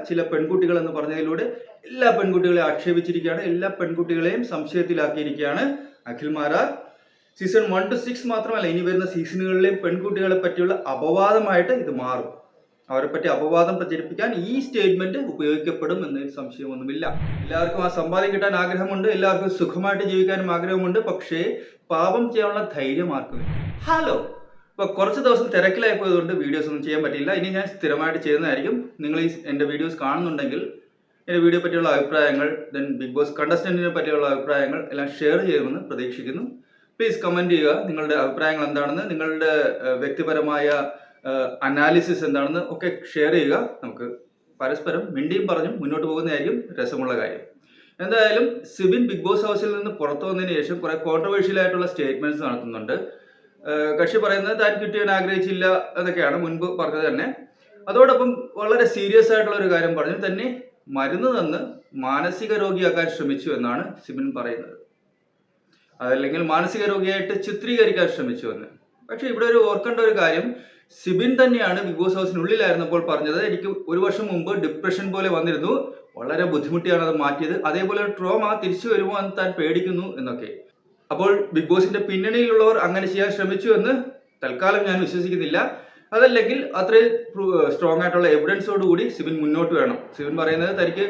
ചില പെൺകുട്ടികൾ എന്ന് പറഞ്ഞതിലൂടെ എല്ലാ പെൺകുട്ടികളെയും ആക്ഷേപിച്ചിരിക്കുകയാണ്, എല്ലാ പെൺകുട്ടികളെയും സംശയത്തിലാക്കിയിരിക്കുകയാണ് അഖിൽ മാരാർ. സീസൺ 1 to 6 മാത്രമല്ല, ഇനി വരുന്ന സീസണുകളിലെയും പെൺകുട്ടികളെ പറ്റിയുള്ള അപവാദമായിട്ട് ഇത് മാറും. അവരെ പറ്റി അപവാദം പ്രചരിപ്പിക്കാൻ ഈ സ്റ്റേറ്റ്മെന്റ് ഉപയോഗിക്കപ്പെടും എന്നതിൽ സംശയമൊന്നുമില്ല. എല്ലാവർക്കും ആ സമ്പാദ്യം കിട്ടാൻ ആഗ്രഹമുണ്ട്, എല്ലാവർക്കും സുഖമായിട്ട് ജീവിക്കാനും ആഗ്രഹമുണ്ട്. പക്ഷേ പാപം ചെയ്യാനുള്ള ധൈര്യം ആർക്കും. ഹലോ, ഇപ്പോൾ കുറച്ച് ദിവസം തിരക്കിലായി പോയതുകൊണ്ട് വീഡിയോസ് ഒന്നും ചെയ്യാൻ പറ്റില്ല. ഇനി ഞാൻ സ്ഥിരമായിട്ട് ചെയ്യുന്നതായിരിക്കും. നിങ്ങൾ എൻ്റെ വീഡിയോസ് കാണുന്നുണ്ടെങ്കിൽ എൻ്റെ വീഡിയോ പറ്റിയുള്ള അഭിപ്രായങ്ങൾ, ദെൻ ബിഗ് ബോസ് കണ്ടസ്റ്റൻറ്റിനെ പറ്റിയുള്ള അഭിപ്രായങ്ങൾ എല്ലാം ഷെയർ ചെയ്യുമെന്ന് പ്രതീക്ഷിക്കുന്നു. പ്ലീസ് കമൻറ്റ് ചെയ്യുക നിങ്ങളുടെ അഭിപ്രായങ്ങൾ എന്താണെന്ന്, നിങ്ങളുടെ വ്യക്തിപരമായ അനാലിസിസ് എന്താണെന്ന് ഒക്കെ ഷെയർ ചെയ്യുക. നമുക്ക് പരസ്പരം മിണ്ടിയും പറഞ്ഞും മുന്നോട്ട് പോകുന്നതായിരിക്കും രസമുള്ള കാര്യം. എന്തായാലും സിബിൻ ബിഗ് ബോസ് ഹൗസിൽ നിന്ന് പുറത്തു വന്നതിന് ശേഷം കുറെ കോൺട്രവേഴ്ഷ്യൽ ആയിട്ടുള്ള സ്റ്റേറ്റ്മെന്റ്സ് നടത്തുന്നുണ്ട്. കക്ഷി പറയുന്നത് താൻ കിട്ടിയാൻ ആഗ്രഹിച്ചില്ല എന്നൊക്കെയാണ് മുൻപ് പറഞ്ഞത് തന്നെ. അതോടൊപ്പം വളരെ സീരിയസ് ആയിട്ടുള്ള ഒരു കാര്യം പറഞ്ഞു, തന്നെ മരുന്ന് തന്ന് മാനസിക രോഗിയാക്കാൻ ശ്രമിച്ചു എന്നാണ് സിബിൻ പറയുന്നത്. അതല്ലെങ്കിൽ മാനസിക രോഗിയായിട്ട് ചിത്രീകരിക്കാൻ ശ്രമിച്ചു എന്ന്. പക്ഷെ ഇവിടെ ഒരു ഓർക്കേണ്ട ഒരു കാര്യം, സിബിൻ തന്നെയാണ് ബിഗ് ബോസ് ഹൗസിനുള്ളിലായിരുന്നപ്പോൾ പറഞ്ഞത് എനിക്ക് ഒരു വർഷം മുമ്പ് ഡിപ്രഷൻ പോലെ വന്നിരുന്നു, വളരെ ബുദ്ധിമുട്ടിയാണ് അത് മാറ്റിയത്, അതേപോലെ ട്രോമ തിരിച്ചു വരുമോ എന്ന് താൻ പേടിക്കുന്നു എന്നൊക്കെ. അപ്പോൾ ബിഗ് ബോസിന്റെ പിന്നണിയിലുള്ളവർ അങ്ങനെ ചെയ്യാൻ ശ്രമിച്ചു എന്ന് തൽക്കാലം ഞാൻ വിശ്വസിക്കുന്നില്ല. അതല്ലെങ്കിൽ അത്രയും സ്ട്രോങ് ആയിട്ടുള്ള എവിഡൻസോടുകൂടി സിബിൻ മുന്നോട്ട് വേണം. സിബിൻ പറയുന്നത് തനിക്ക്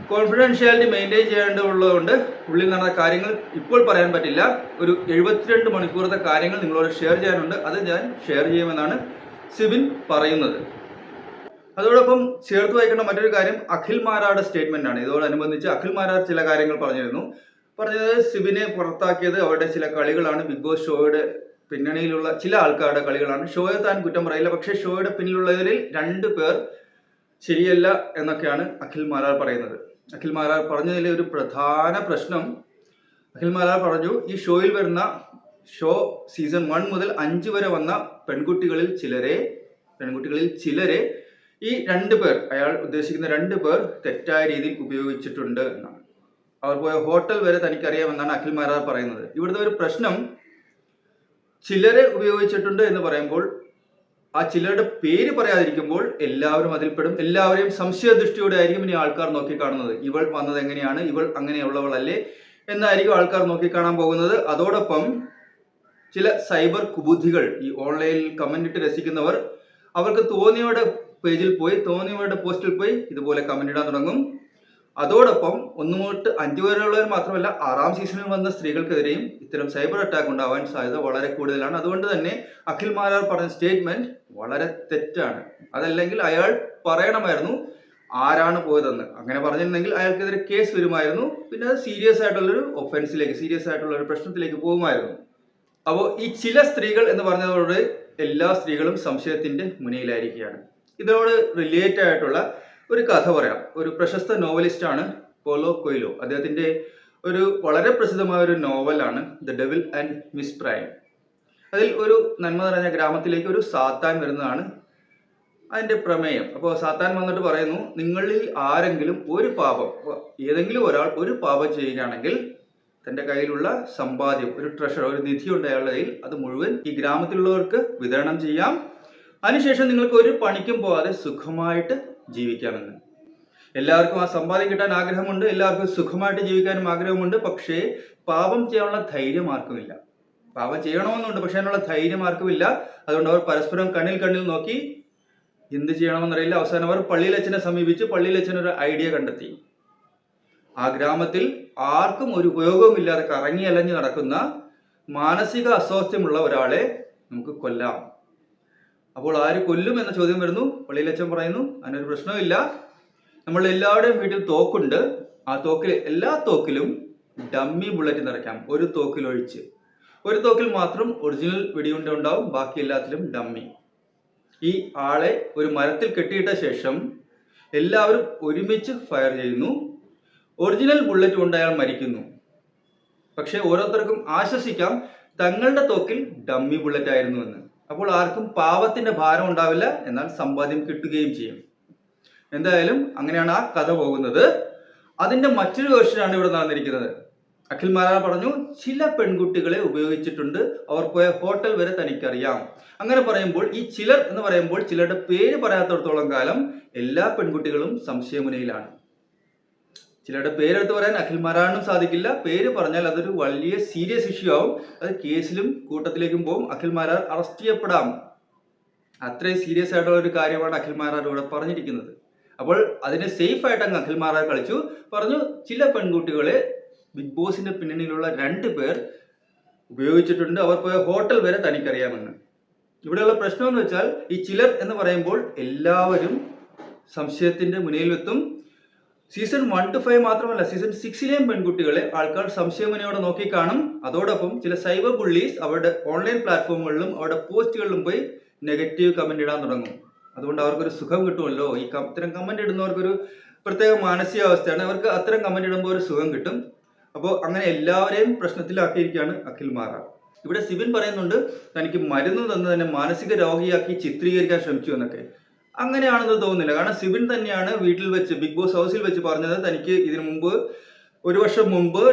കോൺഫിഡൻഷ്യാലിറ്റി മെയിൻറ്റെയിൻ ചെയ്യേണ്ടതുള്ളതുകൊണ്ട് ഉള്ളിൽ നടന്ന കാര്യങ്ങൾ ഇപ്പോൾ പറയാൻ പറ്റില്ല. ഒരു 72 മണിക്കൂറത്തെ കാര്യങ്ങൾ നിങ്ങളോട് ഷെയർ ചെയ്യാനുണ്ട്, അത് ഞാൻ ഷെയർ ചെയ്യുമെന്നാണ് സിബിൻ പറയുന്നത്. അതോടൊപ്പം ചേർത്ത് വായിക്കേണ്ട മറ്റൊരു കാര്യം അഖിൽ മാരാറുടെ സ്റ്റേറ്റ്മെന്റ് ആണ്. ഇതോടനുബന്ധിച്ച് അഖിൽ മാരാർ ചില കാര്യങ്ങൾ പറഞ്ഞത് സിബിനെ പുറത്താക്കിയത് അവരുടെ ചില കളികളാണ്, ബിഗ് ബോസ് ഷോയുടെ പിന്നണിയിലുള്ള ചില ആൾക്കാരുടെ കളികളാണ്. ഷോയെ താൻ കുറ്റം പറയില്ല, പക്ഷേ ഷോയുടെ പിന്നിലുള്ളവരിൽ 2 പേർ ശരിയല്ല എന്നൊക്കെയാണ് അഖിൽ മാരാർ പറയുന്നത്. അഖിൽ മാരാർ പറഞ്ഞതിലെ ഒരു പ്രധാന പ്രശ്നം, അഖിൽ മാരാർ പറഞ്ഞു ഈ ഷോയിൽ വരുന്ന സീസൺ 1 മുതൽ 5 വരെ വന്ന പെൺകുട്ടികളിൽ ചിലരെ ഈ 2 പേർ, അയാൾ ഉദ്ദേശിക്കുന്ന 2 പേർ തെറ്റായ രീതിയിൽ ഉപയോഗിച്ചിട്ടുണ്ട് എന്നാണ്. അവർ പോയ ഹോട്ടൽ വരെ തനിക്കറിയാമെന്നാണ് അഖിൽ മാരാർ പറയുന്നത്. ഇവിടുത്തെ ഒരു പ്രശ്നം, ചിലരെ ഉപയോഗിച്ചിട്ടുണ്ട് എന്ന് പറയുമ്പോൾ ആ ചിലരുടെ പേര് പറയാതിരിക്കുമ്പോൾ എല്ലാവരും അതിൽപ്പെടും. എല്ലാവരെയും സംശയദൃഷ്ടിയോടെ ആയിരിക്കും ഇനി ആൾക്കാർ നോക്കിക്കാണുന്നത്. ഇവൾ വന്നത് എങ്ങനെയാണ്, ഇവൾ അങ്ങനെയുള്ളവളല്ലേ എന്നായിരിക്കും ആൾക്കാർ നോക്കിക്കാണാൻ പോകുന്നത്. അതോടൊപ്പം ചില സൈബർ കുബുദ്ധികൾ, ഈ ഓൺലൈനിൽ കമന്റ് ഇട്ട് രസിക്കുന്നവർ, അവർക്ക് തോന്നിയവരുടെ പേജിൽ പോയി, തോന്നിയവരുടെ പോസ്റ്റിൽ പോയി ഇതുപോലെ കമന്റ് ഇടാൻ തുടങ്ങും. അതോടൊപ്പം 1 തൊട്ട് 5 വരെയുള്ളവർ മാത്രമല്ല, 6ാം സീസണിൽ വന്ന സ്ത്രീകൾക്കെതിരെയും ഇത്തരം സൈബർ അറ്റാക്ക് ഉണ്ടാവാൻ സാധ്യത വളരെ കൂടുതലാണ്. അതുകൊണ്ട് തന്നെ അഖിൽ മാരാർ പറഞ്ഞ സ്റ്റേറ്റ്മെന്റ് വളരെ തെറ്റാണ്. അതല്ലെങ്കിൽ അയാൾ പറയണമായിരുന്നു ആരാണ് പോയതെന്ന്. അങ്ങനെ പറഞ്ഞിരുന്നെങ്കിൽ അയാൾക്കെതിരെ കേസ് വരുമായിരുന്നു. പിന്നെ അത് സീരിയസ് ആയിട്ടുള്ളൊരു ഒഫൻസിലേക്ക്, സീരിയസ് ആയിട്ടുള്ള ഒരു പ്രശ്നത്തിലേക്ക് പോകുമായിരുന്നു. അപ്പോൾ ഈ ചില സ്ത്രീകൾ എന്ന് പറഞ്ഞതോട് എല്ലാ സ്ത്രീകളും സംശയത്തിന്റെ മുനയിലായിരിക്കുകയാണ്. ഇതിനോട് റിലേറ്റഡ് ആയിട്ടുള്ള ഒരു കഥ പറയാം. ഒരു പ്രശസ്ത നോവലിസ്റ്റാണ് പോലോ കൊയ്ലോ. അദ്ദേഹത്തിന്റെ ഒരു വളരെ പ്രസിദ്ധമായ ഒരു നോവലാണ് the devil and miss prime. അതിൽ ഒരു നന്മ നിറഞ്ഞ ഗ്രാമത്തിലേക്ക് ഒരു സാത്താൻ വരുന്നതാണ് അതിന്റെ പ്രമേയം. അപ്പോൾ സാത്താൻ വന്നിട്ട് പറയുന്നു, നിങ്ങളിൽ ആരെങ്കിലും ഒരു പാപം, ഏതെങ്കിലും ഒരാൾ ഒരു പാപം ചെയ്യുകയാണെങ്കിൽ തന്റെ കയ്യിലുള്ള സമ്പാദ്യം, ഒരു ട്രഷർ, ഒരു നിധിയുണ്ട് അയാളുടെ കയ്യിൽ, അത് മുഴുവൻ ഈ ഗ്രാമത്തിലുള്ളവർക്ക് വിതരണം ചെയ്യാം. അതിനുശേഷം നിങ്ങൾക്ക് ഒരു പണിക്കും പോകാതെ സുഖമായിട്ട് ജീവിക്കാമെന്ന്. എല്ലാവർക്കും ആ സമ്പാദ്യം കിട്ടാൻ ആഗ്രഹമുണ്ട്, എല്ലാവർക്കും സുഖമായിട്ട് ജീവിക്കാനും ആഗ്രഹമുണ്ട്. പക്ഷേ പാപം ചെയ്യാനുള്ള ധൈര്യം ആർക്കുമില്ല. പാപം ചെയ്യണമെന്നുണ്ട്, പക്ഷെ അതിനുള്ള ധൈര്യം ആർക്കുമില്ല. അതുകൊണ്ട് അവർ പരസ്പരം കണ്ണിൽ നോക്കി എന്ത് ചെയ്യണമെന്നറിയില്ല. അവസാനം അവർ പള്ളിയിലച്ഛനെ സമീപിച്ച് പള്ളിയിലച്ഛൻ ഒരു ഐഡിയ കണ്ടെത്തി. ആ ഗ്രാമത്തിൽ ആർക്കും ഒരു ഉപയോഗവുമില്ലാതെ കറങ്ങി അലഞ്ഞു നടക്കുന്ന മാനസിക അസ്വാസ്ഥ്യമുള്ള ഒരാളെ നമുക്ക് കൊല്ലാം. അപ്പോൾ ആര് കൊല്ലും എന്ന ചോദ്യം വരുന്നു. പള്ളിയിലച്ഛൻ പറയുന്നു അതിനൊരു പ്രശ്നമില്ല, നമ്മൾ എല്ലാവരുടെയും വീട്ടിൽ തോക്കുണ്ട്, ആ എല്ലാ തോക്കിലും ഡമ്മി ബുള്ളറ്റ് നിറയ്ക്കാം, ഒരു തോക്കിലൊഴിച്ച്. ഒരു തോക്കിൽ മാത്രം ഒറിജിനൽ വെടിയുണ്ട ഉണ്ടാവും, ബാക്കി എല്ലാത്തിലും ഡമ്മി. ഈ ആളെ ഒരു മരത്തിൽ കെട്ടിയിട്ട ശേഷം എല്ലാവരും ഒരുമിച്ച് ഫയർ ചെയ്യുന്നു. ഒറിജിനൽ ബുള്ളറ്റ് കൊണ്ട് അയാൾ മരിക്കുന്നു. പക്ഷെ ഓരോരുത്തർക്കും ആശ്വസിക്കാം തങ്ങളുടെ തോക്കിൽ ഡമ്മി ബുള്ളറ്റ് ആയിരുന്നു എന്ന്. അപ്പോൾ ആർക്കും പാവത്തിന്റെ ഭാരം ഉണ്ടാവില്ല, എന്നാൽ സമ്പാദ്യം കിട്ടുകയും ചെയ്യും. എന്തായാലും അങ്ങനെയാണ് ആ കഥ പോകുന്നത്. അതിന്റെ മറ്റൊരു വേർഷനാണ് ഇവിടെ നടന്നിരിക്കുന്നത്. അഖിൽ മാരാർ പറഞ്ഞു ചില പെൺകുട്ടികളെ ഉപയോഗിച്ചിട്ടുണ്ട്, അവർ പോയ ഹോട്ടൽ വരെ തനിക്കറിയാം. അങ്ങനെ പറയുമ്പോൾ ഈ ചിലർ എന്ന് പറയുമ്പോൾ ചിലരുടെ പേര് പറയാത്തിടത്തോളം കാലം എല്ലാ പെൺകുട്ടികളും സംശയമുനയിലാണ്. ചിലരുടെ പേരെടുത്ത് പറയാൻ അഖിൽ മാരാറിനും സാധിക്കില്ല. പേര് പറഞ്ഞാൽ അതൊരു വലിയ സീരിയസ് ഇഷ്യൂ ആവും. അത് കേസിലും കൂട്ടത്തിലേക്കും പോകും. അഖിൽ മാരാർ അറസ്റ്റ് ചെയ്യപ്പെടാം. അത്രയും സീരിയസ് ആയിട്ടുള്ള ഒരു കാര്യമാണ് അഖിൽ മാരാർ ഇവിടെ പറഞ്ഞിരിക്കുന്നത്. അപ്പോൾ അതിനെ സേഫ് ആയിട്ട് അങ്ങ് അഖിൽ മാരാർ കളിച്ചു. പറഞ്ഞു ചില പെൺകുട്ടികളെ ബിഗ് ബോസിന്റെ പിന്നണിയിലുള്ള 2 പേർ ഉപയോഗിച്ചിട്ടുണ്ട്, അവർ പോയ ഹോട്ടൽ വരെ തനിക്കറിയാമെന്ന്. ഇവിടെയുള്ള പ്രശ്നം എന്ന് വെച്ചാൽ ഈ ചിലർ എന്ന് പറയുമ്പോൾ എല്ലാവരും സംശയത്തിന്റെ മുന്നിലെത്തും. സീസൺ 1 to 5 മാത്രമല്ല, സീസൺ 6ലെയും പെൺകുട്ടികളെ ആൾക്കാർ സംശയമുനയോടെ നോക്കിക്കാണും. അതോടൊപ്പം ചില സൈബർ ബുള്ളീസ് അവരുടെ ഓൺലൈൻ പ്ലാറ്റ്ഫോമുകളിലും അവരുടെ പോസ്റ്റുകളിലും പോയി നെഗറ്റീവ് കമന്റ് ഇടാൻ തുടങ്ങും. അതുകൊണ്ട് അവർക്കൊരു സുഖം കിട്ടുമല്ലോ. ഈ ഇത്തരം കമന്റ് ഇടുന്നവർക്കൊരു പ്രത്യേക മാനസികാവസ്ഥയാണ്. അവർക്ക് അത്തരം കമന്റ് ഇടുമ്പോൾ ഒരു സുഖം കിട്ടും. അപ്പോൾ അങ്ങനെ എല്ലാവരെയും പ്രശ്നത്തിലാക്കിയിരിക്കുകയാണ് അഖിൽ മാരാർ. ഇവിടെ സിബിൻ പറയുന്നുണ്ട് തനിക്ക് മരുന്ന് തന്ന് തന്നെ മാനസിക രോഗിയാക്കി ചിത്രീകരിക്കാൻ ശ്രമിച്ചു എന്നൊക്കെ. അങ്ങനെയാണെന്ന് തോന്നുന്നില്ല. കാരണം സിബിൻ തന്നെയാണ് വീട്ടിൽ വെച്ച് ബിഗ് ബോസ് ഹൗസിൽ വെച്ച് പറഞ്ഞത് തനിക്ക് ഇതിനു മുമ്പ് 1 വർഷം മുമ്പ്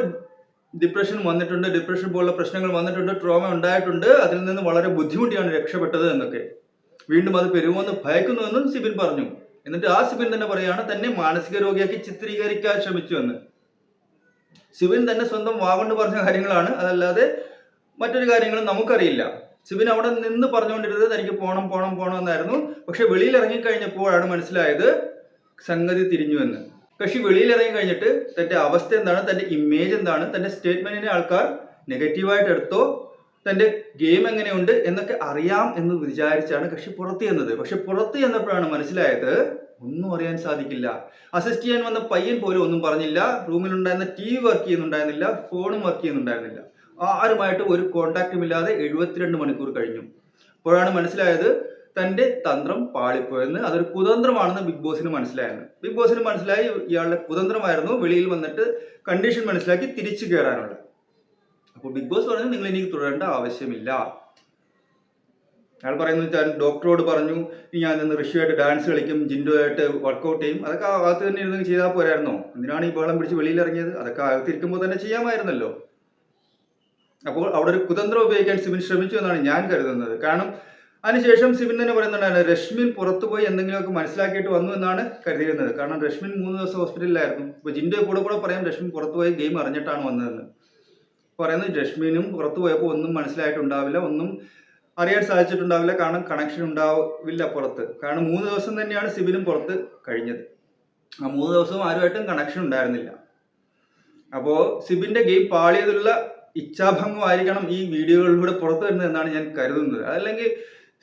ഡിപ്രഷൻ വന്നിട്ടുണ്ട്, ഡിപ്രഷൻ പോലുള്ള പ്രശ്നങ്ങൾ വന്നിട്ടുണ്ട്, ട്രോമ ഉണ്ടായിട്ടുണ്ട്, അതിൽ നിന്ന് വളരെ ബുദ്ധിമുട്ടിയാണ് രക്ഷപ്പെട്ടത് എന്നൊക്കെ. വീണ്ടും അത് പെരുകുമെന്ന് ഭയക്കുന്നുവെന്നും സിബിൻ പറഞ്ഞു. എന്നിട്ട് ആ സിബിൻ തന്നെ പറയുകയാണ് തന്നെ മാനസിക രോഗിയാക്കി ചിത്രീകരിക്കാൻ ശ്രമിച്ചു എന്ന്. സിബിൻ തന്നെ സ്വന്തം വാഗൊണ്ട് പറഞ്ഞ കാര്യങ്ങളാണ്, അതല്ലാതെ മറ്റൊരു കാര്യങ്ങളും നമുക്കറിയില്ല. സിബിൻ അവിടെ നിന്ന് പറഞ്ഞുകൊണ്ടിരുന്നത് തനിക്ക് പോണം പോണം പോണം എന്നായിരുന്നു. പക്ഷെ വെളിയിൽ ഇറങ്ങിക്കഴിഞ്ഞപ്പോഴാണ് മനസ്സിലായത് സംഗതി തിരിഞ്ഞു എന്ന്. പക്ഷെ വെളിയിൽ ഇറങ്ങി കഴിഞ്ഞിട്ട് തന്റെ അവസ്ഥ എന്താണ്, തന്റെ ഇമേജ് എന്താണ്, തന്റെ സ്റ്റേറ്റ്മെന്റിനെ ആൾക്കാർ നെഗറ്റീവായിട്ട് എടുത്തോ, തന്റെ ഗെയിം എങ്ങനെയുണ്ട് എന്നൊക്കെ അറിയാം എന്ന് വിചാരിച്ചാണ് കക്ഷി പുറത്ത് ചെന്നത്. പക്ഷെ പുറത്ത് ചെന്നപ്പോഴാണ് മനസ്സിലായത് ഒന്നും അറിയാൻ സാധിക്കില്ല. അസിസ്റ്റ് ചെയ്യാൻ വന്ന പയ്യൻ പോലും ഒന്നും പറഞ്ഞില്ല. റൂമിലുണ്ടായിരുന്ന TV വർക്ക് ചെയ്യുന്നുണ്ടായിരുന്നില്ല, ഫോണും വർക്ക് ചെയ്യുന്നുണ്ടായിരുന്നില്ല. ആരുമായിട്ട് ഒരു കോണ്ടാക്റ്റും ഇല്ലാതെ 72 മണിക്കൂർ കഴിഞ്ഞു. അപ്പോഴാണ് മനസ്സിലായത് തന്റെ തന്ത്രം പാളിപ്പോയെന്ന്. അതൊരു കുതന്ത്രമാണെന്ന് ബിഗ് ബോസിന് മനസ്സിലായെന്ന്. ബിഗ് ബോസിന് മനസ്സിലായി ഇയാളുടെ കുതന്ത്രമായിരുന്നു വെളിയിൽ വന്നിട്ട് കണ്ടീഷൻ മനസ്സിലാക്കി തിരിച്ചു കയറാനുള്ള. അപ്പോൾ ബിഗ് ബോസ് പറഞ്ഞു നിങ്ങൾ എനിക്ക് തുടരേണ്ട ആവശ്യമില്ല. അയാൾ പറയുന്നത് ഡോക്ടറോട് പറഞ്ഞു ഞാൻ നിന്ന് ഋഷിയായിട്ട് ഡാൻസ് കളിക്കും, ജിൻഡോയായിട്ട് വർക്കൗട്ട് ചെയ്യും. അതൊക്കെ അകത്ത് തന്നെ ഇരുന്ന് ചെയ്താൽ പോരായിരുന്നോ? എന്തിനാണ് ഈ ബഹളം പിടിച്ച് വെളിയിൽ ഇറങ്ങിയത്? അതൊക്കെ അകത്തിരിക്കുമ്പോൾ തന്നെ ചെയ്യാമായിരുന്നല്ലോ. അപ്പോൾ അവിടെ ഒരു കുതന്ത്രം ഉപയോഗിക്കാൻ സിബിൻ ശ്രമിച്ചു എന്നാണ് ഞാൻ കരുതുന്നത്. കാരണം അതിനുശേഷം സിബിൻ തന്നെ പറയുന്നുണ്ടായിരുന്നു രശ്മിൻ പുറത്തുപോയി എന്തെങ്കിലുമൊക്കെ മനസ്സിലാക്കിയിട്ട് വന്നു എന്നാണ് കരുതിയിരുന്നത്. കാരണം രശ്മിൻ 3 ദിവസം ഹോസ്പിറ്റലിലായിരുന്നു. ഇപ്പോൾ ജിൻഡോ കൂടെ പറയാം രശ്മിൻ പുറത്തുപോയി ഗെയിം അറിഞ്ഞിട്ടാണ് വന്നതെന്ന് പറയുന്നത്. രശ്മിനും പുറത്തു പോയപ്പോൾ ഒന്നും മനസ്സിലായിട്ടുണ്ടാവില്ല, ഒന്നും അറിയാൻ സാധിച്ചിട്ടുണ്ടാവില്ല. കാരണം കണക്ഷൻ ഉണ്ടാവില്ല പുറത്ത്. കാരണം 3 ദിവസം തന്നെയാണ് സിബിനും പുറത്ത് കഴിഞ്ഞത്. ആ 3 ദിവസവും ആരുമായിട്ടും കണക്ഷൻ ഉണ്ടായിരുന്നില്ല. അപ്പോൾ സിബിന്റെ ഗെയിം പാളിയതിലുള്ള ഇച്ഛാഭംഗമായിരിക്കണം ഈ വീഡിയോകളിലൂടെ പുറത്തു വരുന്നത് എന്നാണ് ഞാൻ കരുതുന്നത്. അതല്ലെങ്കിൽ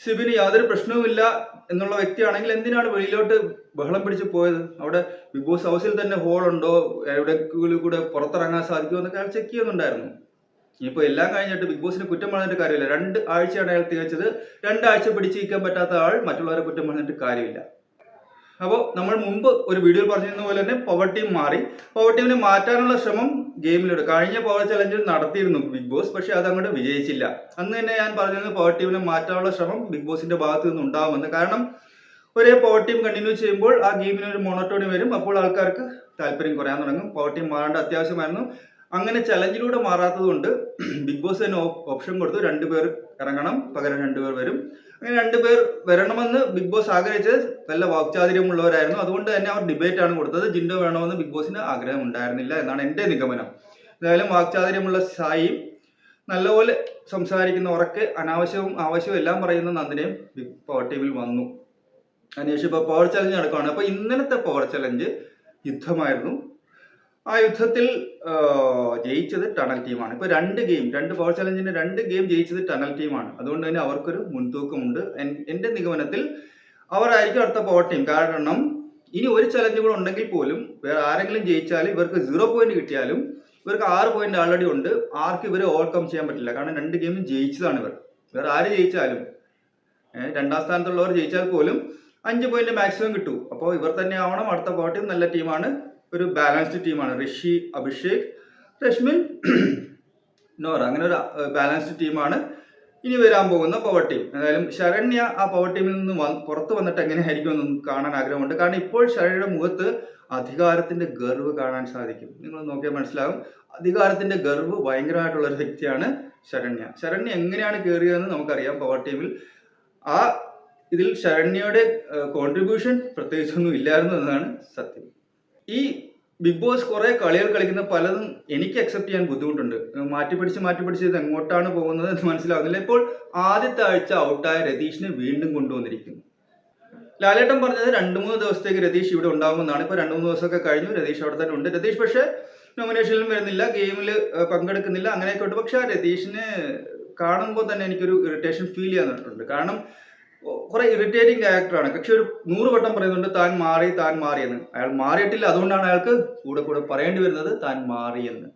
സിബിന് യാതൊരു പ്രശ്നവുമില്ല എന്നുള്ള വ്യക്തിയാണെങ്കിൽ എന്തിനാണ് വെളിയിലോട്ട് ബഹളം പിടിച്ച് പോയത്? അവിടെ ബിഗ് ബോസ് ഹൗസിൽ തന്നെ ഹോളുണ്ടോ, എവിടെയെങ്കിലും കൂടെ പുറത്തിറങ്ങാൻ സാധിക്കുമോ എന്നൊക്കെ അയാൾ ചെക്ക് ചെയ്യുന്നുണ്ടായിരുന്നു. ഇനിയിപ്പോൾ എല്ലാം കഴിഞ്ഞിട്ട് ബിഗ് ബോസിന് കുറ്റം പറഞ്ഞിട്ട് കാര്യമില്ല. 2 ആഴ്ചയാണ് അയാൾ തികച്ചത്. 2 ആഴ്ച പിടിച്ചിരിക്കാൻ പറ്റാത്ത ആൾ മറ്റുള്ളവരെ കുറ്റം പറഞ്ഞിട്ട് കാര്യമില്ല. അപ്പോൾ നമ്മൾ മുമ്പ് ഒരു വീഡിയോയിൽ പറഞ്ഞിരുന്ന പോലെ തന്നെ പവർ ടീം മാറി. പവർ ടീമിനെ മാറ്റാനുള്ള ശ്രമം ഗെയിമിലൂടെ കഴിഞ്ഞ പവർ ചലഞ്ചിൽ നടത്തിയിരുന്നു ബിഗ് ബോസ്. പക്ഷെ അത് അങ്ങോട്ട് വിജയിച്ചില്ല. അന്ന് തന്നെ ഞാൻ പറഞ്ഞിരുന്നു പവർ ടീമിനെ മാറ്റാനുള്ള ശ്രമം ബിഗ് ബോസിന്റെ ഭാഗത്ത് നിന്ന് ഉണ്ടാവുമെന്ന്. കാരണം ഒരേ പവർ ടീം കണ്ടിന്യൂ ചെയ്യുമ്പോൾ ആ ഗെയിമിന് ഒരു മോണോട്ടോണി വരും. അപ്പോൾ ആൾക്കാർക്ക് താല്പര്യം കുറയാൻ തുടങ്ങും. പവർ ടീം മാറേണ്ട അത്യാവശ്യമായിരുന്നു. അങ്ങനെ ചലഞ്ചിലൂടെ മാറാത്തത് കൊണ്ട് ബിഗ് ബോസ് തന്നെ ഓപ്ഷൻ കൊടുത്തു 2 പേർ ഇറങ്ങണം, പകരം 2 പേർ വരും. അങ്ങനെ 2 പേർ വരണമെന്ന് ബിഗ് ബോസ് ആഗ്രഹിച്ചത് നല്ല വാക്ചാതുര്യമുള്ളവരായിരുന്നു. അതുകൊണ്ട് തന്നെ അവർ ഡിബേറ്റ് ആണ് കൊടുത്തത്. ജിൻഡോ വേണമെന്ന് ബിഗ് ബോസിന് ആഗ്രഹം ഉണ്ടായിരുന്നില്ല എന്നാണ് എൻ്റെ നിഗമനം. എന്തായാലും വാക്ചാതുര്യമുള്ള സായിയും നല്ലപോലെ സംസാരിക്കുന്ന ഉറക്കെ അനാവശ്യവും ആവശ്യവും എല്ലാം പറയുന്ന നന്ദിനിയും ബിഗ് പവർ ടീമിൽ വന്നു. അതിനുശേഷം ഇപ്പോൾ പവർ ചലഞ്ച് നടക്കുകയാണ്. അപ്പോൾ ഇന്നലത്തെ പവർ ചലഞ്ച് യുദ്ധമായിരുന്നു. ആ യുദ്ധത്തിൽ ജയിച്ചത് ടണൽ ടീമാണ്. ഇപ്പോൾ 2 പവർ ചലഞ്ചിന്റെ 2 ഗെയിം ജയിച്ചത് ടണൽ ടീമാണ്. അതുകൊണ്ട് തന്നെ അവർക്കൊരു മുൻതൂക്കമുണ്ട്. എൻ്റെ നിഗമനത്തിൽ അവരായിരിക്കും അടുത്ത പവർ ടീം. കാരണം ഇനി ഒരു ചലഞ്ച് കൂടെ ഉണ്ടെങ്കിൽ പോലും വേറെ ആരെങ്കിലും ജയിച്ചാലും ഇവർക്ക് 0 പോയിന്റ് കിട്ടിയാലും ഇവർക്ക് 6 പോയിന്റ് ആൾറെഡി ഉണ്ട്. ആർക്കും ഇവരെ ഓവർകം ചെയ്യാൻ പറ്റില്ല. കാരണം 2 ഗെയിമും ജയിച്ചതാണ് ഇവർ. വേറെ ആര് ജയിച്ചാലും 2ാം സ്ഥാനത്തുള്ളവർ ജയിച്ചാൽ പോലും 5 പോയിന്റ് മാക്സിമം കിട്ടും. അപ്പോൾ ഇവർ തന്നെ ആവണം അടുത്ത പവർ ടീം. നല്ല ടീമാണ്, ഒരു ബാലൻസ്ഡ് ടീമാണ്. ഋഷി, അഭിഷേക്, രശ്മിൻ, നോറ, അങ്ങനെ ഒരു ബാലൻസ്ഡ് ടീമാണ്. ഇനി വരാൻ പോകുന്ന പവർ ടീം, എന്തായാലും ശരണ്യ ആ പവർ ടീമിൽ നിന്ന് പുറത്ത് വന്നിട്ട് എങ്ങനെയായിരിക്കും എന്നൊന്നും കാണാൻ ആഗ്രഹമുണ്ട്. കാരണം ഇപ്പോൾ ശരണ്യയുടെ മുഖത്ത് അധികാരത്തിന്റെ ഗർവ് കാണാൻ സാധിക്കും. നിങ്ങൾ നോക്കിയാൽ മനസ്സിലാകും, അധികാരത്തിന്റെ ഗർവ് ഭയങ്കരമായിട്ടുള്ള ഒരു വ്യക്തിയാണ് ശരണ്യ. ശരണ്യ എങ്ങനെയാണ് കയറിയതെന്ന് നമുക്കറിയാം പവർ ടീമിൽ. ആ ഇതിൽ ശരണ്യയുടെ കോൺട്രിബ്യൂഷൻ പ്രത്യേകിച്ചൊന്നും ഇല്ലായിരുന്നു എന്നതാണ് സത്യം. ഈ ബിഗ് ബോസ് കുറെ കളികൾ കളിക്കുന്ന പലതും എനിക്ക് അക്സെപ്റ്റ് ചെയ്യാൻ ബുദ്ധിമുട്ടുണ്ട്. മാറ്റിപ്പിടിച്ച് ഇത് എങ്ങോട്ടാണ് പോകുന്നത് എന്ന് മനസ്സിലാവുന്നില്ല. ഇപ്പോൾ ആദ്യത്തെ ആഴ്ച ഔട്ടായ രതീഷിനെ വീണ്ടും കൊണ്ടുവന്നിരിക്കുന്നു. ലാലേട്ടൻ പറഞ്ഞത് 2-3 ദിവസത്തേക്ക് രതീഷ് ഇവിടെ ഉണ്ടാകുമെന്നാണ്. ഇപ്പോൾ 2-3 ദിവസമൊക്കെ കഴിഞ്ഞു, രതീഷ് അവിടെ തന്നെ ഉണ്ട്. രതീഷ് പക്ഷേ നോമിനേഷനിലും വരുന്നില്ല, ഗെയിമിൽ പങ്കെടുക്കുന്നില്ല, അങ്ങനെയൊക്കെ ഉണ്ട്. പക്ഷെ ആ രതീഷിനെ കാണുമ്പോൾ തന്നെ എനിക്കൊരു ഇറിറ്റേഷൻ ഫീൽ ചെയ്യാൻ കാരണം കുറെ ഇറിറ്റേറ്റിംഗ് ക്യാരക്ടറാണ്. പക്ഷെ ഒരു 100 വട്ടം പറയുന്നുണ്ട് താൻ മാറിയെന്ന്. അയാൾ മാറിയിട്ടില്ല, അതുകൊണ്ടാണ് അയാൾക്ക് കൂടെ പറയേണ്ടി വരുന്നത് താൻ മാറിയെന്ന്.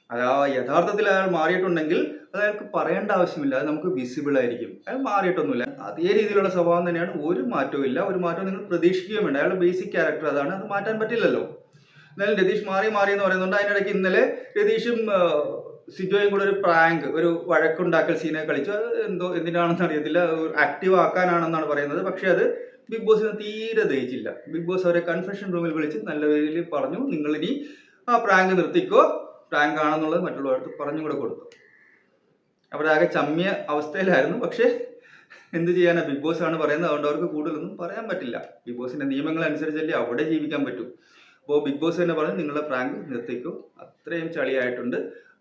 അതാ യഥാർത്ഥത്തിൽ അയാൾ മാറിയിട്ടുണ്ടെങ്കിൽ അത് അയാൾക്ക് പറയേണ്ട ആവശ്യമില്ല, അത് നമുക്ക് വിസിബിൾ ആയിരിക്കും. അയാൾ മാറിയിട്ടൊന്നുമില്ല, അതേ രീതിയിലുള്ള സ്വഭാവം തന്നെയാണ്, ഒരു മാറ്റവും ഇല്ല. ഒരു മാറ്റവും നിങ്ങൾ പ്രതീക്ഷിക്കുകയും വേണ്ട. അയാളുടെ ബേസിക് ക്യാരക്ടർ അതാണ്, അത് മാറ്റാൻ പറ്റില്ലല്ലോ. എന്നാലും രതീഷ് മാറി എന്ന് പറയുന്നുണ്ട്. അതിനിടയ്ക്ക് ഇന്നലെ രതീഷും സിജോയും കൂടെ ഒരു പ്രാങ്ക്, ഒരു വഴക്കുണ്ടാക്കൽ സീനെ കളിച്ചു. അത് എന്തിനാണെന്ന് അറിയത്തില്ല, ആക്റ്റീവ് ആക്കാനാണെന്നാണ് പറയുന്നത്. പക്ഷെ അത് ബിഗ് ബോസിന് തീരെ ദഹിച്ചില്ല. ബിഗ് ബോസ് അവരെ കൺഫെഷൻ റൂമിൽ വിളിച്ച് നല്ല രീതിയിൽ പറഞ്ഞു, നിങ്ങൾ ഇനി ആ പ്രാങ്ക് നിർത്തിക്കോ, പ്രാങ്ക് ആണെന്നുള്ളത് മറ്റുള്ളവർക്ക് പറഞ്ഞും കൂടെ കൊടുത്തു. അവരാകെ ചമ്മിയ അവസ്ഥയിലായിരുന്നു. പക്ഷെ എന്ത് ചെയ്യാനാ, ബിഗ് ബോസ് ആണ് പറയുന്നത്, അതുകൊണ്ട് അവർക്ക് കൂടുതലൊന്നും പറയാൻ പറ്റില്ല. ബിഗ് ബോസിന്റെ നിയമങ്ങൾ അനുസരിച്ചല്ലേ അവിടെ ജീവിക്കാൻ പറ്റൂ. അപ്പോൾ ബിഗ് ബോസ് തന്നെ പറഞ്ഞു, നിങ്ങളുടെ പ്രാങ്ക് നിർത്തിക്കോ, അത്രയും ചളിയായിട്ടുണ്ട്,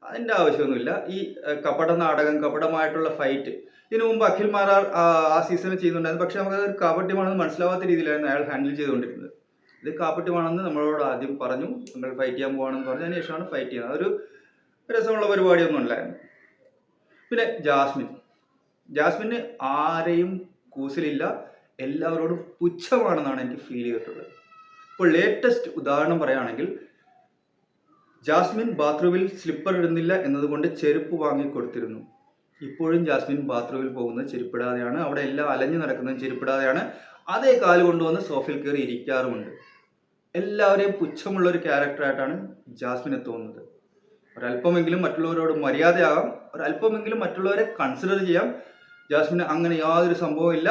അതിൻ്റെ ആവശ്യമൊന്നുമില്ല. ഈ കപട നാടകം, കപടമായിട്ടുള്ള ഫൈറ്റ് ഇതിനു മുമ്പ് അഖിൽ മാരാർ ആ സീസണിൽ ചെയ്യുന്നുണ്ടായിരുന്നു. പക്ഷെ നമുക്കത് ഒരു കാപട്യമാണെന്ന് മനസ്സിലാവാത്ത രീതിയിലായിരുന്നു അയാൾ ഹാൻഡിൽ ചെയ്തുകൊണ്ടിരുന്നത്. ഇത് കാപട്യമാണെന്ന് നമ്മളോട് ആദ്യം പറഞ്ഞു, നിങ്ങൾ ഫൈറ്റ് ചെയ്യാൻ പോകണമെന്ന് പറഞ്ഞു. അതിന് ശേഷമാണ് ഫൈറ്റ് ചെയ്യുന്നത്. അതൊരു രസമുള്ള പരിപാടിയൊന്നും അല്ലായിരുന്നു. പിന്നെ ജാസ്മിന് ആരെയും കൂസലില്ല, എല്ലാവരോടും പുച്ഛമാണെന്നാണ് എനിക്ക് ഫീൽ ചെയ്തിട്ടുള്ളത്. ഇപ്പോൾ ലേറ്റസ്റ്റ് ഉദാഹരണം പറയുകയാണെങ്കിൽ, ജാസ്മിൻ ബാത്റൂമിൽ സ്ലിപ്പർ ഇടുന്നില്ല എന്നതുകൊണ്ട് ചെരുപ്പ് വാങ്ങിക്കൊടുത്തിരുന്നു. ഇപ്പോഴും ജാസ്മിൻ ബാത്റൂമിൽ പോകുന്നത് ചെരുപ്പിടാതെയാണ്, അവിടെ എല്ലാം അലഞ്ഞു നടക്കുന്നത് ചെരുപ്പിടാതെയാണ്. അതേ കാല് കൊണ്ടുവന്ന് സോഫയിൽ കയറി ഇരിക്കാറുമുണ്ട്. എല്ലാവരെയും പുച്ഛമുള്ള ഒരു ക്യാരക്ടറായിട്ടാണ് ജാസ്മിനെ തോന്നുന്നത്. ഒരല്പമെങ്കിലും മറ്റുള്ളവരോട് മര്യാദയാകാം, ഒരല്പമെങ്കിലും മറ്റുള്ളവരെ കൺസിഡർ ചെയ്യാം. ജാസ്മിന് അങ്ങനെ യാതൊരു സംഭവം ഇല്ല,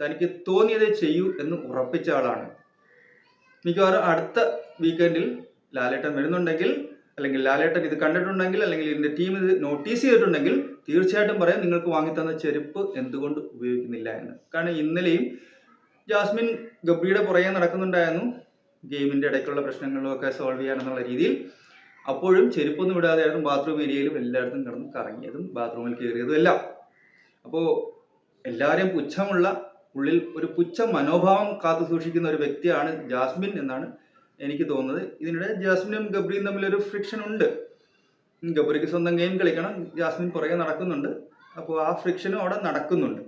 തനിക്ക് തോന്നിയതേ ചെയ്യൂ എന്ന് ഉറപ്പിച്ച ആളാണ്. മിക്കവാറും അടുത്ത വീക്കെൻഡിൽ ലാലേട്ടൻ വരുന്നുണ്ടെങ്കിൽ, അല്ലെങ്കിൽ ലാലേട്ടൻ ഇത് കണ്ടിട്ടുണ്ടെങ്കിൽ, അല്ലെങ്കിൽ ഇതിന്റെ ടീം ഇത് നോട്ടീസ് ചെയ്തിട്ടുണ്ടെങ്കിൽ തീർച്ചയായിട്ടും പറയാം, നിങ്ങൾക്ക് വാങ്ങിത്തന്ന ചെരുപ്പ് എന്തുകൊണ്ട് ഉപയോഗിക്കുന്നില്ല എന്ന്. കാരണം ഇന്നലെയും ജാസ്മിൻ ഗബ്രിയുടെ പുറകെ നടക്കുന്നുണ്ടായിരുന്നു, ഗെയിമിന്റെ ഇടയ്ക്കുള്ള പ്രശ്നങ്ങളൊക്കെ സോൾവ് ചെയ്യാനെന്നുള്ള രീതിയിൽ. അപ്പോഴും ചെരുപ്പൊന്നും വിടാതെയായിരുന്നു ബാത്റൂം ഏരിയയിലും എല്ലായിടത്തും കിടന്ന് കറങ്ങിയതും ബാത്റൂമിൽ കയറിയതും എല്ലാം. അപ്പോൾ എല്ലാവരെയും പുച്ഛമുള്ള, ഉള്ളിൽ ഒരു പുച്ഛ മനോഭാവം കാത്തു സൂക്ഷിക്കുന്ന ഒരു വ്യക്തിയാണ് ജാസ്മിൻ എന്നാണ് എനിക്ക് തോന്നുന്നത്. ഇതിനിടെ ജാസ്മിനും ഗബ്രിയും തമ്മിലൊരു ഫ്രിക്ഷൻ ഉണ്ട്. ഗബ്രിക്ക് സ്വന്തം ഗെയിം കളിക്കണം, ജാസ്മിൻ പുറകെ നടക്കുന്നുണ്ട്. അപ്പോൾ ആ ഫ്രിക്ഷനും അവിടെ നടക്കുന്നുണ്ട്.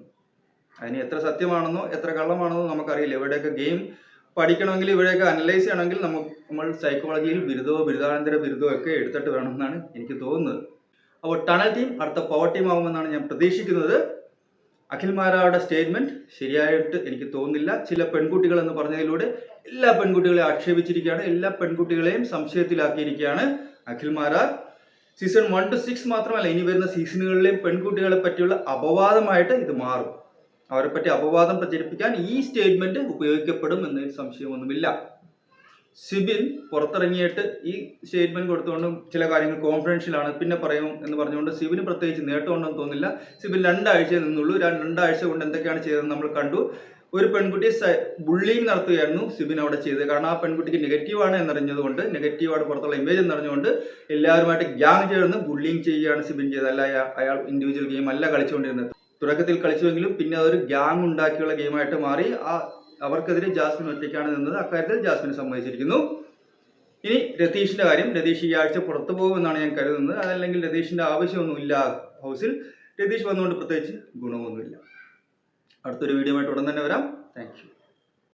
അതിന് എത്ര സത്യമാണെന്നോ എത്ര കള്ളമാണെന്നോ നമുക്കറിയില്ല. ഇവിടെയൊക്കെ ഗെയിം പഠിക്കണമെങ്കിൽ, ഇവിടെയൊക്കെ അനലൈസ് ചെയ്യണമെങ്കിൽ നമ്മൾ സൈക്കോളജിയിൽ ബിരുദമോ ബിരുദാനന്തര ബിരുദമോ ഒക്കെ എടുത്തിട്ട് വേണമെന്നാണ് എനിക്ക് തോന്നുന്നത്. അപ്പോൾ ടണൽ ടീം അടുത്ത പവർ ടീം ആകുമെന്നാണ് ഞാൻ പ്രതീക്ഷിക്കുന്നത്. അഖിൽ മാരാരുടെ സ്റ്റേറ്റ്മെന്റ് ശരിയായിട്ട് എനിക്ക് തോന്നുന്നില്ല. ചില പെൺകുട്ടികൾ എന്ന് പറഞ്ഞതിലൂടെ എല്ലാ പെൺകുട്ടികളെയും ആക്ഷേപിച്ചിരിക്കുകയാണ്, എല്ലാ പെൺകുട്ടികളെയും സംശയത്തിലാക്കിയിരിക്കുകയാണ് അഖിൽ മാരാർ. സീസൺ 1 to 6 മാത്രമല്ല, ഇനി വരുന്ന സീസണുകളിലെയും പെൺകുട്ടികളെ പറ്റിയുള്ള അപവാദമായിട്ട് ഇത് മാറും. അവരെ പറ്റി അപവാദം പ്രചരിപ്പിക്കാൻ ഈ സ്റ്റേറ്റ്മെന്റ് ഉപയോഗിക്കപ്പെടും എന്നതിൽ സംശയമൊന്നുമില്ല. സിബിൻ പുറത്തിറങ്ങിയിട്ട് ഈ സ്റ്റേറ്റ്മെന്റ് കൊടുത്തുകൊണ്ട് ചില കാര്യങ്ങൾ കോൺഫിഡൻഷ്യലാണ്, പിന്നെ പറയും എന്ന് പറഞ്ഞുകൊണ്ട് സിബിന് പ്രത്യേകിച്ച് നേട്ടമുണ്ടെന്ന് തോന്നുന്നില്ല. സിബിൻ 2 ആഴ്ചയെ നിന്നുള്ളൂ. 2 ആഴ്ച കൊണ്ട് എന്തൊക്കെയാണ് ചെയ്തതെന്ന് നമ്മൾ കണ്ടു. ഒരു പെൺകുട്ടിയെ ബുള്ളിങ് നടത്തുകയായിരുന്നു സിബിൻ അവിടെ ചെയ്തത്. കാരണം ആ പെൺകുട്ടിക്ക് നെഗറ്റീവാണ് എന്നറിഞ്ഞതുകൊണ്ട്, നെഗറ്റീവാണ് പുറത്തുള്ള ഇമേജ് എന്നറിഞ്ഞുകൊണ്ട് എല്ലാവരുമായിട്ട് ഗ്യാങ് ചേർന്ന് ബുള്ളിങ് ചെയ്യുകയാണ് സിബിൻ ചെയ്തത്. അല്ല, അയാൾ ഇൻഡിവിജ്വൽ ഗെയിം അല്ല കളിച്ചുകൊണ്ടിരുന്നത്. തുടക്കത്തിൽ കളിച്ചുവെങ്കിലും പിന്നെ അതൊരു ഗ്യാങ് ഉണ്ടാക്കിയുള്ള ഗെയിമായിട്ട് മാറി. അവർക്കെതിരെ ജാസ്മിൻ ഒറ്റയ്ക്കാണ് നിന്നത്. അക്കാര്യത്തിൽ ജാസ്മിൻ സമ്മതിച്ചിരിക്കുന്നു. ഇനി രതീഷിന്റെ കാര്യം, രതീഷ് ഈ ആഴ്ച പുറത്തു പോകുമെന്നാണ് ഞാൻ കരുതുന്നത്. അതല്ലെങ്കിൽ രതീഷിന്റെ ആവശ്യമൊന്നുമില്ല ഹൗസിൽ. രതീഷ് വന്നുകൊണ്ട് പ്രത്യേകിച്ച് ഗുണമൊന്നുമില്ല. അടുത്തൊരു വീഡിയോ ആയിട്ട് ഉടൻ തന്നെ വരാം. Thank you.